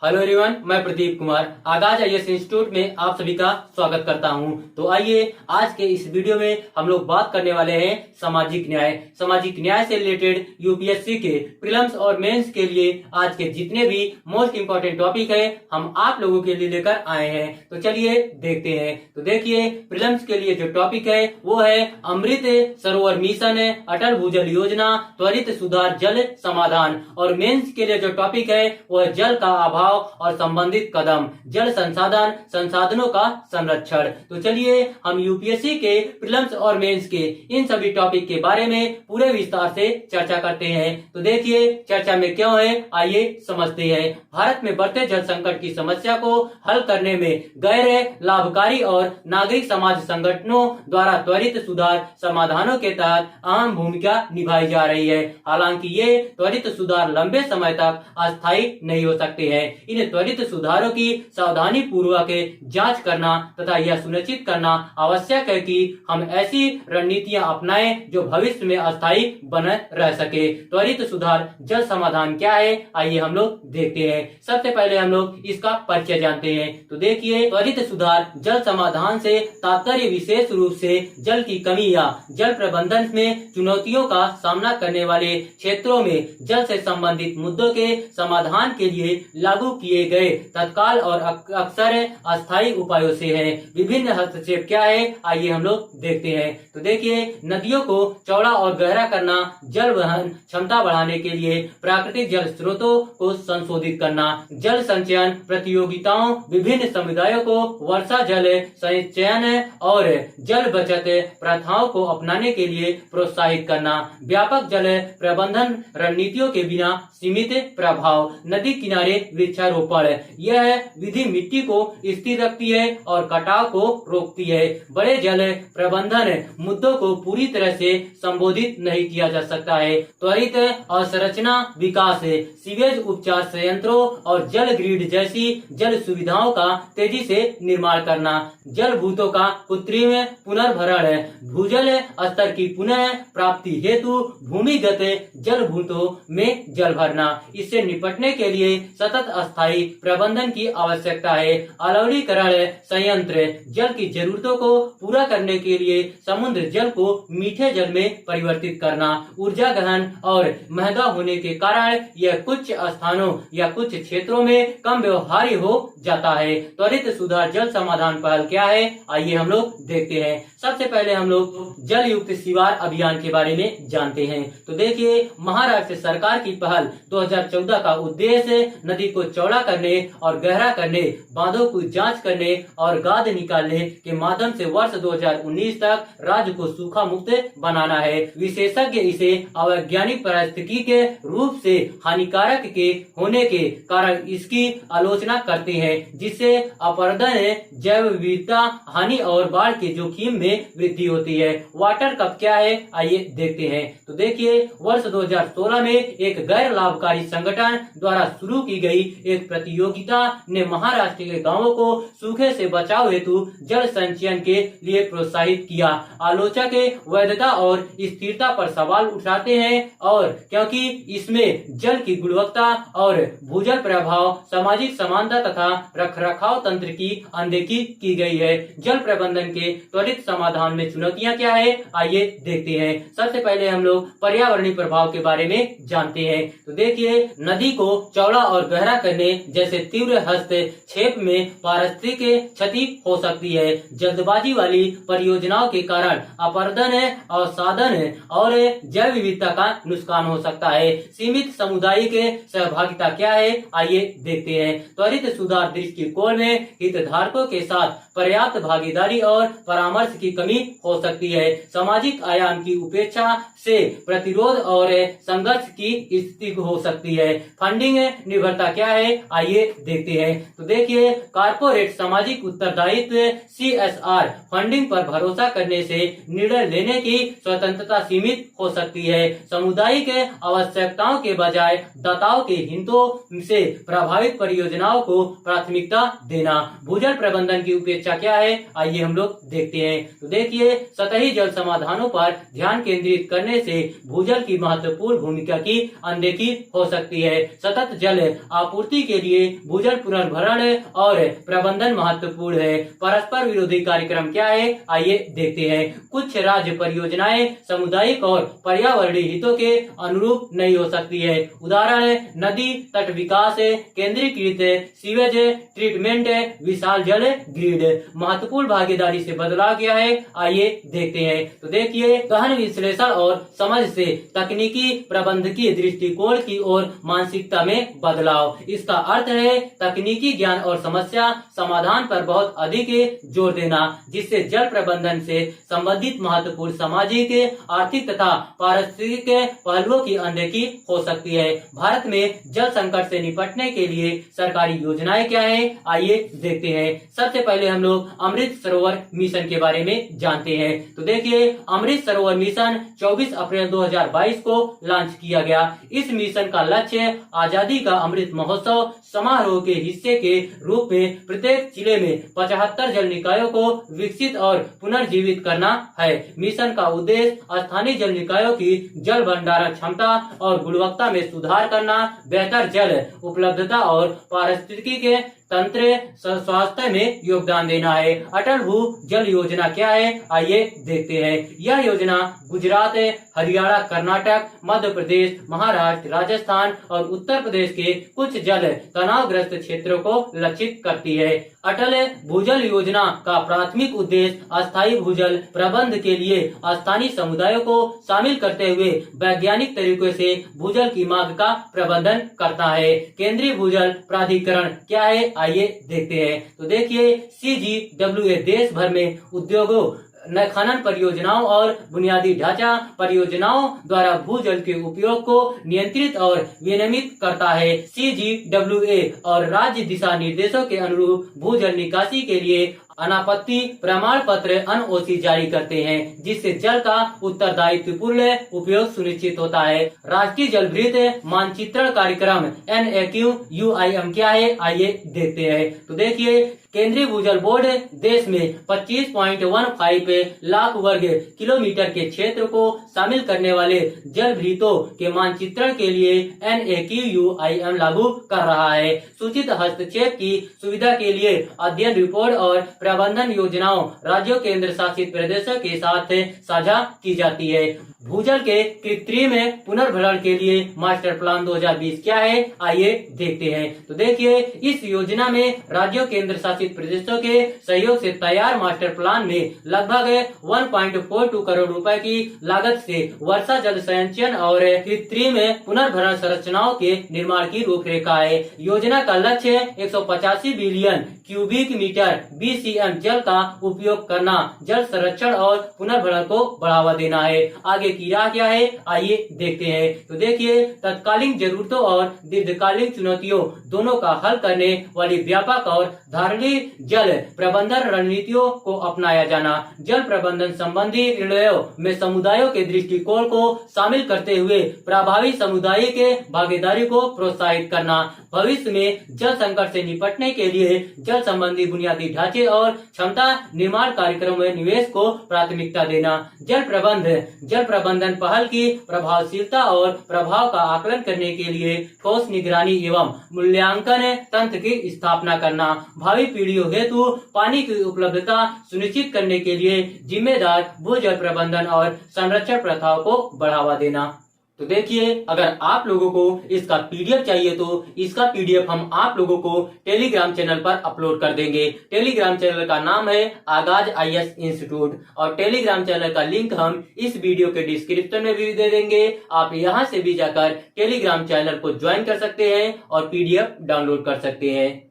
Hello everyone, मैं प्रदीप कुमार आगाज IAS institute में आप सभी का स्वागत करता हूं। तो आइए आज के इस वीडियो में हम लोग बात करने वाले हैं सामाजिक न्याय। सामाजिक न्याय से रिलेटेड यूपीएससी के प्रीलिम्स और मेंस के लिए आज के जितने भी मोस्ट इम्पोर्टेंट टॉपिक है हम आप लोगों के लिए लेकर आए हैं। तो चलिए देखते हैं। तो देखिए, प्रीलिम्स के लिए जो टॉपिक है वो है अमृत सरोवर मिशन, अटल भूजल योजना, त्वरित सुधार जल समाधान। और मेंस के लिए जो टॉपिक है वो है जल का अभाव और संबंधित कदम, जल संसाधन संसाधनों का संरक्षण। तो चलिए हम यूपीएससी के प्रीलिम्स और मेंस के इन सभी टॉपिक के बारे में पूरे विस्तार से चर्चा करते हैं। तो देखिए चर्चा में क्यों है, आइए समझते हैं। भारत में बढ़ते जल संकट की समस्या को हल करने में गैर लाभकारी और नागरिक समाज संगठनों द्वारा त्वरित सुधार समाधानों के तहत अहम भूमिका निभाई जा रही है। हालांकि ये त्वरित सुधार लंबे समय तक अस्थायी नहीं हो सकते हैं। इन त्वरित सुधारों की सावधानी पूर्वक जांच करना तथा यह सुनिश्चित करना आवश्यक है कि हम ऐसी रणनीतियां अपनाएं जो भविष्य में अस्थायी बने रह सके। त्वरित सुधार जल समाधान क्या है, आइए हम लोग देखते हैं। सबसे पहले हम लोग इसका परिचय जानते हैं। तो देखिए, त्वरित सुधार जल समाधान से तात्पर्य विशेष रूप से जल की कमी या जल प्रबंधन में चुनौतियों का सामना करने वाले क्षेत्रों में जल से संबंधित मुद्दों के समाधान के लिए लागू किए गए तत्काल और अक्सर अस्थायी उपायों से है। विभिन्न हस्तक्षेप क्या है, आइए हम लोग देखते हैं। तो देखिए, नदियों को चौड़ा और गहरा करना, जल वहन क्षमता बढ़ाने के लिए प्राकृतिक जल स्रोतों को संशोधित करना, जल संचयन प्रतियोगिताओं, विभिन्न समुदायों को वर्षा जल संचयन और जल बचत प्रथाओं को अपनाने के लिए प्रोत्साहित करना, व्यापक जल प्रबंधन रणनीतियों के बिना सीमित प्रभाव, नदी किनारे वृक्षारोपण। यह विधि मिट्टी को स्थिर रखती है और कटाव को रोकती है। बड़े जल प्रबंधन मुद्दों को पूरी तरह से संबोधित नहीं किया जा सकता है। त्वरित अवसंरचना विकास, सीवेज उपचार संयंत्रों और जल ग्रिड जैसी जल सुविधाओं का तेजी से निर्माण करना, जल भूतों का कृत्रिम पुनर्भरण, भूजल स्तर की पुनः प्राप्ति हेतु भूमिगत जल भूतों में जल भरना। इससे निपटने के लिए सतत अस्थायी प्रबंधन की आवश्यकता है। अलवलीकरण संयंत्र, जल की जरूरतों को पूरा करने के लिए समुद्र जल को मीठे जल में परिवर्तित करना। ऊर्जा गहन और महंगा होने के कारण यह कुछ स्थानों या कुछ क्षेत्रों में कम व्यवहार्य हो जाता है। त्वरित सुधार जल समाधान पहल क्या है, आइए हम लोग देखते हैं। सबसे पहले हम लोग जल युक्त शिवार अभियान के बारे में जानते हैं। तो देखिए, महाराष्ट्र सरकार की पहल 2014 का उद्देश्य नदी को चौड़ा करने और गहरा करने, बांधों को जांच करने और गाद निकालने के माध्यम से वर्ष 2019 तक राज्य को सूखा मुक्त बनाना है। विशेषज्ञ इसे अवैज्ञानिक पारिस्थितिकी के रूप से हानिकारक के होने के कारण इसकी आलोचना करते हैं, जिससे अपरदन, जैव विविधता हानि और बाढ़ के जोखिम में वृद्धि होती है। वाटर कप क्या है, आइए देखते हैं। तो देखिए, वर्ष 2016 में एक गैर लाभकारी संगठन द्वारा शुरू की गई एक प्रतियोगिता ने महाराष्ट्र के गांवों को सूखे से बचाव हेतु जल संचयन के लिए प्रोत्साहित किया। आलोचक वैधता और स्थिरता पर सवाल उठाते हैं, और क्योंकि इसमें जल की गुणवत्ता और भूजल प्रभाव, सामाजिक समानता तथा रखरखाव तंत्र की अनदेखी की गई है। जल प्रबंधन के त्वरित समाधान में चुनौतियां क्या है, आइए देखते हैं। सबसे पहले हम लोग पर्यावरणीय प्रभाव के बारे में जानते हैं। तो देखिए, नदी को चौड़ा और गहरा करने जैसे तीव्र हस्तक्षेप में पारिस्थितिक क्षति हो सकती है। जल्दबाजी वाली परियोजनाओं के कारण अपरदन, अवसादन और जैव विविधता का नुकसान हो सकता है। सीमित सामुदायिक सहभागिता क्या है, आइए देखते हैं। त्वरित सुधार दृष्टिकोण में हितधारकों के साथ पर्याप्त भागीदारी और परामर्श की कमी हो सकती है। सामाजिक आयाम की उपेक्षा से प्रतिरोध और संघर्ष की स्थिति हो सकती है। फंडिंग निर्भरता क्या है, आइए देखते हैं। तो देखिए, कारपोरेट सामाजिक उत्तरदायित्व CSR फंडिंग पर भरोसा करने से निर्णय लेने की स्वतंत्रता सीमित हो सकती है। सामुदायिक आवश्यकताओं के बजाय दाताओं के हितों से प्रभावित परियोजनाओं को प्राथमिकता देना। भूजल प्रबंधन की उपेक्षा क्या है, आइए हम लोग देखते हैं। तो देखिए, सतही जल समाधानों पर ध्यान केंद्रित करने से भूजल की महत्वपूर्ण भूमिका की अनदेखी हो सकती है। सतत जल आपूर्ति पूर्ति के लिए भूजल पुनर्भरण और प्रबंधन महत्वपूर्ण है। परस्पर विरोधी कार्यक्रम क्या है, आइए देखते हैं। कुछ राज्य परियोजनाएं सामुदायिक और पर्यावरणीय हितों के अनुरूप नहीं हो सकती है। उदाहरण नदी तट विकास, केंद्रीकृत सीवेज ट्रीटमेंट, विशाल जल ग्रिड। महत्वपूर्ण भागीदारी से बदलाव किया है, आइए देखते हैं। तो देखिए, गहन विश्लेषण और समझ से तकनीकी प्रबंधकीय दृष्टिकोण की ओर मानसिकता में बदलाव। इसका अर्थ है तकनीकी ज्ञान और समस्या समाधान पर बहुत अधिक जोर देना, जिससे जल प्रबंधन से संबंधित महत्वपूर्ण सामाजिक, आर्थिक तथा पारिस्थितिक पहलुओं की अनदेखी हो सकती है। भारत में जल संकट से निपटने के लिए सरकारी योजनाएं क्या है, आइए देखते हैं। सबसे पहले हम लोग अमृत सरोवर मिशन के बारे में जानते हैं। तो देखिए, अमृत सरोवर मिशन 24 अप्रैल 2022 को लॉन्च किया गया। इस मिशन का लक्ष्य आजादी का अमृत महोत्सव समारोह के हिस्से के रूप में प्रत्येक जिले में 75 जल निकायों को विकसित और पुनर्जीवित करना है। मिशन का उद्देश्य स्थानीय जल निकायों की जल भंडारण क्षमता और गुणवत्ता में सुधार करना, बेहतर जल उपलब्धता और पारिस्थितिकी तंत्र स्वास्थ्य में योगदान देना है। अटल भू जल योजना क्या है, आइए देखते हैं। यह योजना गुजरात, हरियाणा, कर्नाटक, मध्य प्रदेश, महाराष्ट्र, राजस्थान और उत्तर प्रदेश के कुछ जल तनावग्रस्त क्षेत्रों को लक्षित करती है। अटल भूजल योजना का प्राथमिक उद्देश्य अस्थायी भूजल प्रबंध के लिए स्थानीय समुदायों को शामिल करते हुए वैज्ञानिक तरीकों से भूजल की मांग का प्रबंधन करता है। केंद्रीय भूजल प्राधिकरण क्या है, आइए देखते हैं। तो देखिए, CGWA देश भर में उद्योगों, खनन परियोजनाओं और बुनियादी ढांचा परियोजनाओं द्वारा भूजल के उपयोग को नियंत्रित और विनियमित करता है। CGWA और राज्य दिशा निर्देशों के अनुरूप भूजल निकासी के लिए अनापत्ति प्रमाण पत्र NOC जारी करते हैं, जिससे जल का उत्तरदायित्वपूर्ण उपयोग सुनिश्चित होता है। राष्ट्रीय जल वृत्त मानचित्रण कार्यक्रम NAQUIM क्या है, आइए देखते हैं। तो देखिए, केंद्रीय भूजल बोर्ड देश में 25.15 लाख वर्ग किलोमीटर के क्षेत्र को शामिल करने वाले जल वृत्तों के मानचित्रण के लिए NAQUIM लागू कर रहा है। सूचित हस्तक्षेप की सुविधा के लिए अध्ययन रिपोर्ट और प्रबंधन योजनाओं राज्यों, केंद्र शासित प्रदेशों के साथ साझा की जाती है। भूजल के कृत्रिम पुनर्भरण के लिए मास्टर प्लान 2020 क्या है, आइए देखते हैं। तो देखिए, इस योजना में राज्यों, केंद्र शासित प्रदेशों के सहयोग से तैयार मास्टर प्लान में लगभग 1.42 करोड़ रुपए की लागत से वर्षा जल संचयन और कृत्रिम पुनर्भरण संरचनाओं के निर्माण की रूपरेखा है। योजना का लक्ष्य 185 बिलियन क्यूबिक मीटर BCM जल का उपयोग करना, जल संरक्षण और पुनर्भरण को बढ़ावा देना है। आगे की राह क्या है, आइए देखते हैं। तो देखिए, तत्कालीन जरूरतों और दीर्घकालीन चुनौतियों दोनों का हल करने वाली व्यापक और धारणीय जल प्रबंधन रणनीतियों को अपनाया जाना, जल प्रबंधन संबंधी निर्णयों में समुदायों के दृष्टिकोण को शामिल करते हुए प्रभावी सामुदायिक भागीदारी को प्रोत्साहित करना, भविष्य में जल संकट से निपटने के लिए जल संबंधी बुनियादी ढांचे और क्षमता निर्माण कार्यक्रमों में निवेश को प्राथमिकता देना, जल प्रबंधन पहल की प्रभावशीलता और प्रभाव का आकलन करने के लिए ठोस निगरानी एवं मूल्यांकन तंत्र की स्थापना करना, भावी पीढ़ियों हेतु पानी की उपलब्धता सुनिश्चित करने के लिए जिम्मेदार भूजल प्रबंधन और संरक्षण प्रथाओं को बढ़ावा देना। तो देखिए, अगर आप लोगों को इसका PDF चाहिए तो इसका PDF हम आप लोगों को टेलीग्राम चैनल पर अपलोड कर देंगे। टेलीग्राम चैनल का नाम है आगाज IAS इंस्टीट्यूट और टेलीग्राम चैनल का लिंक हम इस वीडियो के डिस्क्रिप्शन में भी दे देंगे। आप यहां से भी जाकर टेलीग्राम चैनल को ज्वाइन कर सकते हैं और PDF डाउनलोड कर सकते हैं।